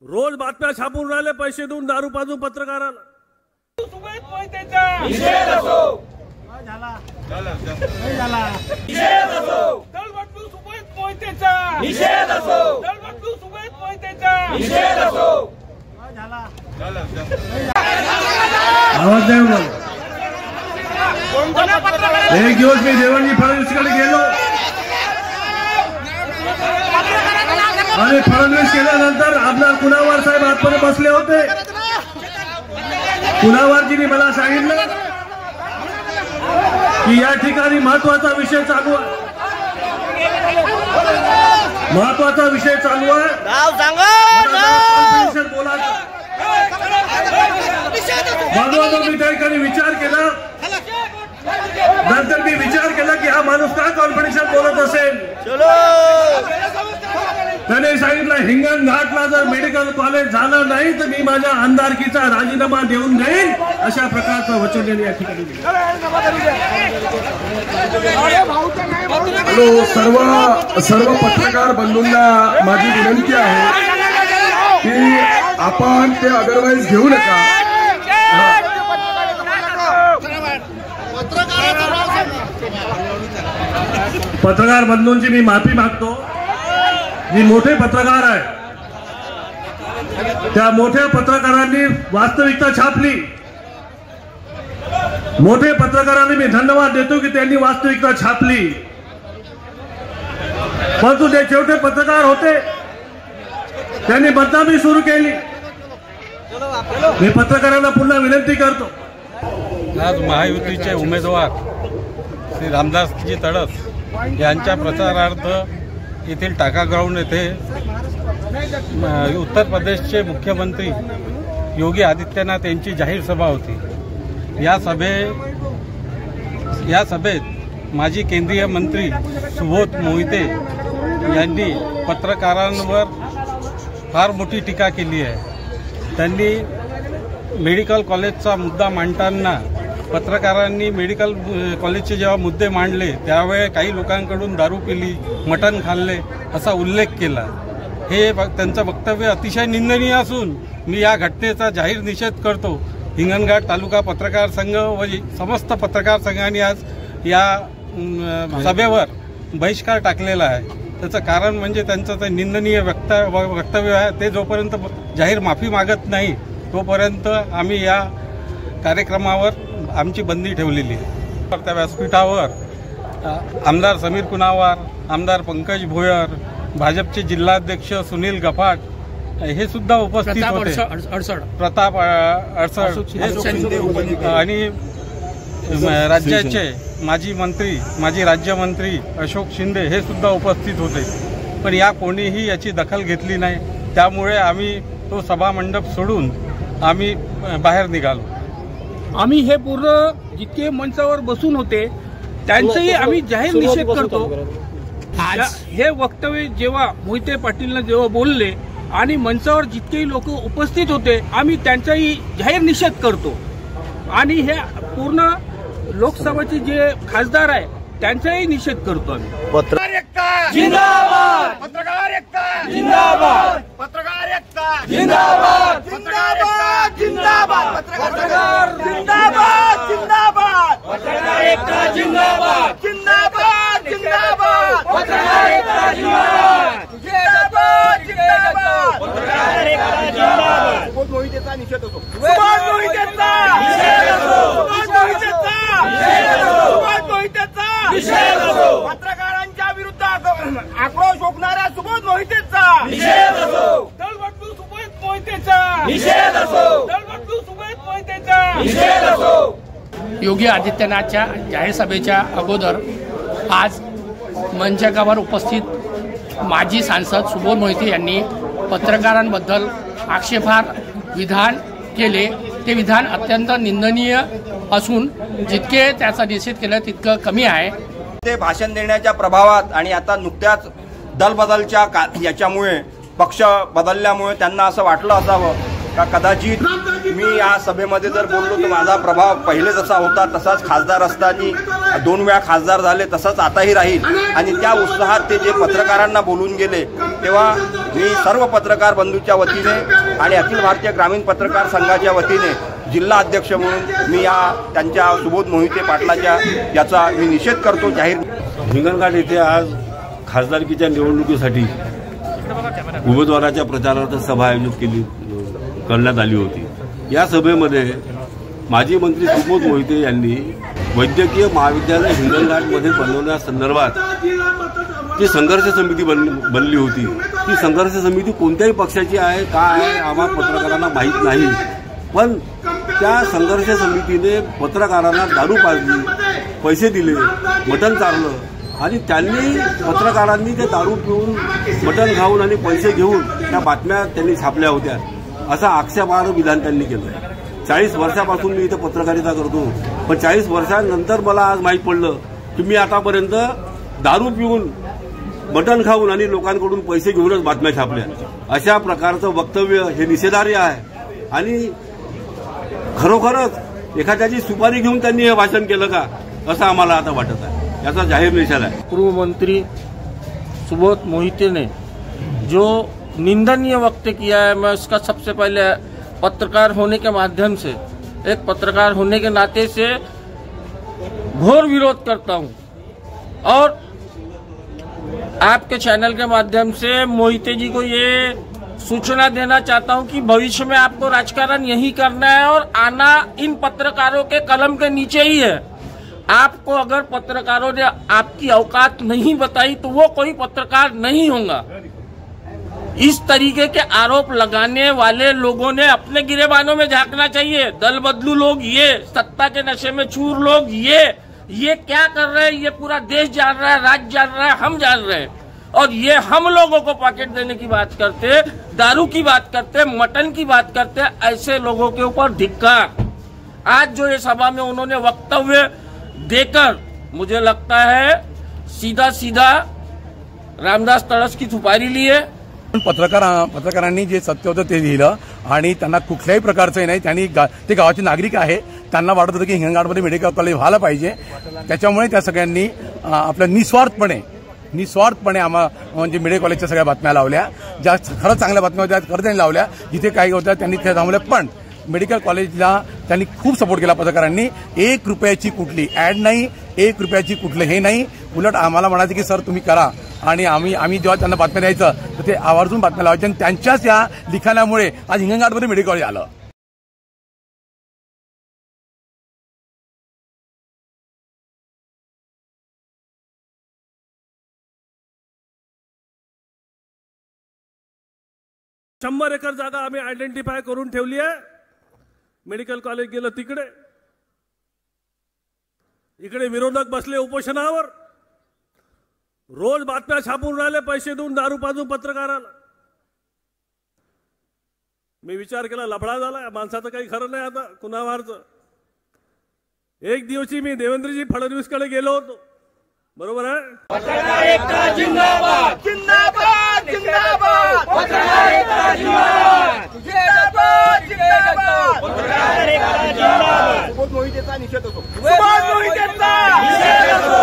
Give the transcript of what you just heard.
रोज बातम्या छापून राहिले पैसे देऊन दारू पाजून पत्रकाराला। आवाज नाही बोल। एक दिवस मी देवेंद्र फडणवीसकडे गेलो आणि फडणवीस केल्यानंतर आमदार कुणावार साहेब आतमध्ये बसले होते। कुणावारजींनी मला सांगितलं की या ठिकाणी महत्वाचा विषय चालू आहे, महत्वाचा विषय चालू आहे, नाव सांगा, बोलायचं। म्हणून मी त्या ठिकाणी विचार केला, नंतर मी विचार केला की हा माणूस का कॉन्फिडेन्शियल बोलत असेल। त्याने सांगितलं हिंगणघाटला जर मेडिकल कॉलेज झालं नाही तर मी माझ्या आमदारकीचा राजीनामा देऊन देईन, अशा प्रकारचं वचन त्यांनी या ठिकाणी दिलं। सर्व पत्रकार बंधूंना माझी विनंती आहे की आपण ते अदरवाईज घेऊ नका। पत्रकार बंधूंची मी माफी मागतो। मी मोठे पत्रकार आहे, त्या मोठ्या पत्रकारांनी वास्तविकता छापली। मोठे पत्रकारांनी मी धन्यवाद देतो की त्यांनी वास्तविकता छापली, परंतु जे छोटे पत्रकार होते त्यांनी बदनामी सुरू केली। मी पत्रकारांना पुन्हा विनंती करतो, आज महायुतीचे उमेदवार श्री रामदासजी तडस यांच्या प्रचारार्थ येथील टाका ग्राउंड येथे उत्तर प्रदेशचे मुख्यमंत्री योगी आदित्यनाथ यांची जाहीर सभा होती। या सभेत माजी केंद्रीय मंत्री सुबोध मोहिते यांनी पत्रकारांवर फार मोठी टीका केली आहे। त्यांनी मेडिकल कॉलेजचा मुद्दा मांडताना पत्रकारांनी मेडिकल कॉलेजचे जेव्हा मुद्दे मांडले त्यावेळी काही लोकांकडून दारू पिली, मटण खाल्ले असा उल्लेख केला। हे त्यांचं वक्तव्य अतिशय निंदनीय असून मी या घटनेचा जाहीर निषेध करतो। हिंगणघाट तालुका पत्रकार संघ व समस्त पत्रकार संघाने आज या सभेवर बहिष्कार टाकलेला आहे। त्याचं कारण म्हणजे त्यांचं ते निंदनीय वक्तव्य आहे। ते जोपर्यंत जाहीर माफी मागत नाही तोपर्यंत आम्ही या कार्यक्रमावर आमची बंदी ठेवलेली आहे। त्या व्यासपीठावर आमदार समीर कुणावार, आमदार पंकज भोयर, भाजपचे जिल्हाध्यक्ष सुनील गफाट हे सुद्धा उपस्थित होते, प्रताप अडसड आणि राज्याचे माजी राज्यमंत्री अशोक शिंदे हे सुद्धा उपस्थित होते। पण या कोणीही याची दखल घेतली नाही, त्यामुळे आम्ही तो सभामंडप सोडून आम्ही बाहेर निघालो। आम्ही हे पूर्ण जितके मंचावर बसून होते त्यांचंही आम्ही जाहीर निषेध करतो। हे वक्तव्य जेव्हा मोहिते पाटीलने जेव्हा बोलले आणि मंचावर जितकेही लोक उपस्थित होते आम्ही त्यांचाही जाहीर निषेध करतो। आणि हे पूर्ण लोकसभेचे जे खासदार आहे त्यांचाही निषेध करतो आम्ही। पत्रकार एकता जिंदाबाद, पत्रकार एकता जिंदाबाद, पत्रकार एकता जिंदाबाद, पत्रकार एकता जिंदाबाद, पत्रकार जिंदाबाद जिंदाबाद, पत्रकार एकता जिंदाबाद जिंदाबाद जिंदाबाद, पत्रकार एकता जिंदाबाद जिंदाबाद जिंदाबाद, पत्रकार एकता जिंदाबाद। सुबोध मोहितेचा निषेध होतो, सुबोध मोहितेचा निषेध होतो, सुबोध मोहितेचा निषेध होतो, सुबोध मोहितेचा निषेध होतो, पत्रकारांच्या विरुद्ध आक्रोश ओकणाऱ्या सुबोध मोहितेचा निषेध होतो, दलबदलू सुबोध मोहितेचा निषेध होतो, दलबदलू सुबोध मोहितेचा निषेध होतो। योगी आदित्यनाथच्या जाहीर सभेच्या अगोदर आज मंचकावर उपस्थित माजी सांसद सुबोध मोहिते यांनी पत्रकारांबद्दल आक्षेपार्ह विधान केले। ते विधान अत्यंत निंदनीय असून जितके त्याचा निषेध केला तितकं कमी आहे। ते भाषण देण्याच्या प्रभावात आणि आता नुकत्याच दलबदलच्या याच्यामुळे पक्ष बदलल्यामुळे त्यांना असं वाटलं असावं का कदाचित मी या सभेमध्ये जर बोललो तर माझा प्रभाव पहिले जसा होता तसाच खासदार असताना 2 वेळा खासदार झाले तसाच आताही राहील। आणि त्या उत्साहात ते जे पत्रकारांना बोलून गेले तेव्हा मी सर्व पत्रकार बंधूंच्या वतीने आणि अखिल भारतीय ग्रामीण पत्रकार संघाच्या वतीने जिल्हा अध्यक्ष म्हणून मी त्यांच्या सुबोध मोहिते पाटलाच्या याचा मी निषेध करतो जाहीर. हिंगणघाट येथे आज खासदारकीच्या निवडणुकीसाठी उमेदवाराच्या प्रचारार्थ सभा आयोजित करण्यात आली होती. या सभेमध्ये माजी मंत्री सुबोध मोहिते यांनी वैद्यकीय महाविद्यालय हिंगणघाटमध्ये बनवण्यासंदर्भात जी संघर्ष समिती बनली होती, ती संघर्ष समिती कोणत्याही पक्षाची आहे काय आहे आम्हा पत्रकारांना माहीत नाही, पण त्या संघर्ष समितीने पत्रकारांना दारू पाजली, पैसे दिले, मटण चारलं आणि त्यांनी पत्रकारांनी ते दारू पिऊन मटण खाऊन आणि पैसे घेऊन त्या बातम्या त्यांनी छापल्या होत्या असं आक्षेपार्ह विधान त्यांनी केलं. 40 वर्षापासून मी इथं पत्रकारिता करतो, पण 40 वर्षांनंतर मला आज माहीत पडलं की मी आतापर्यंत दारू पिऊन मटण खाऊन आणि लोकांकडून पैसे घेऊनच बातम्या छापल्या. अशा प्रकारचं वक्तव्य हे निषेधार्ह आहे आणि खरोखरच एखाद्याची सुपारी घेऊन त्यांनी हे भाषण केलं का असं आम्हाला आता वाटत आहे. याचा जाहीर निषेध आहे. पूर्व मंत्री सुबोध मोहिते ने जो निंदनीय वक्तव्य किया है, मैं उसका सबसे पहले पत्रकार होने के माध्यम से, एक पत्रकार होने के नाते से घोर विरोध करता हूं और आपके चैनल के माध्यम से मोहिते जी को ये सूचना देना चाहता हूं कि भविष्य में आपको राजकारण यही करना है और आना इन पत्रकारों के कलम के नीचे ही है. आपको अगर पत्रकारों ने आपकी औकात नहीं बताई तो वो कोई पत्रकार नहीं होगा. इस तरीके के आरोप लगाने वाले लोगों ने अपने गिरेबानों में झांकना चाहिए. दल बदलू लोग, ये सत्ता के नशे में चूर लोग, ये क्या कर रहे हैं ये पूरा देश जान रहा है, राज्य जान रहा है, हम जान रहे हैं. और ये हम लोगों को पॉकेट देने की बात करते, दारू की बात करते, मटन की बात करते, ऐसे लोगों के ऊपर धिक्कार. आज जो ये सभा में उन्होंने वक्तव्य देकर मुझे लगता है सीधा सीधा रामदास तडस की सुपारी ली है. पत्रकारांनी जे सत्य होतं ते लिहिलं आणि त्यांना कुठल्याही प्रकारचं नाही. त्यांनी ते गावाचे नागरिक आहे, त्यांना वाटत होतं की हिंगणघाटमध्ये मेडिकल कॉलेज व्हायला पाहिजे. त्याच्यामुळे त्या सगळ्यांनी आपल्या निस्वार्थपणे म्हणजे मेडिकल कॉलेजच्या सगळ्या बातम्या लावल्या. ज्या खरंच चांगल्या बातम्या होत्या खरं त्यांनी लावल्या, जिथे काही होत्या त्यांनी ते थांबवल्या. पण मेडिकल कॉलेजला त्यांनी खूप सपोर्ट केला पत्रकारांनी. 1 रुपयाची कुठली ऍड नाही, 1 रुपयाची कुठलं हे नाही. उलट आम्हाला म्हणायचं की सर तुम्ही करा आणि आम्ही जेव्हा त्यांना बातम्या द्यायचं तर ते आवर्जून बातम्या लावायच्या आणि त्यांच्याच या लिखाणामुळे आज हिंगणघाटमध्ये मेडिकल कॉलेज आलं. शंभर एकर जागा आम्ही आयडेंटिफाय करून ठेवली आहे. मेडिकल कॉलेज गेलं तिकडे, इकडे विरोधक बसले उपोषणावर, रोज बातम्या छापून राहिले पैसे देऊन दारू पाजून पत्रकाराला. मी विचार केला लफडा झाला माणसाचं, काही खरं नाही आता कुणावरचं. एक दिवशी मी देवेंद्रजी फडणवीसकडे गेलो होतो, बरोबर आहे. पत्रकार एकता जिंदाबाद जिंदाबाद जिंदाबाद. पत्रकार एकता जिंदाबाद जिंदाबाद जिंदाबाद. पत्रकार एकता जिंदाबाद. सुबोध मोहितेचा निषेध होतो. सुबोध मोहितेचा निषेध होतो.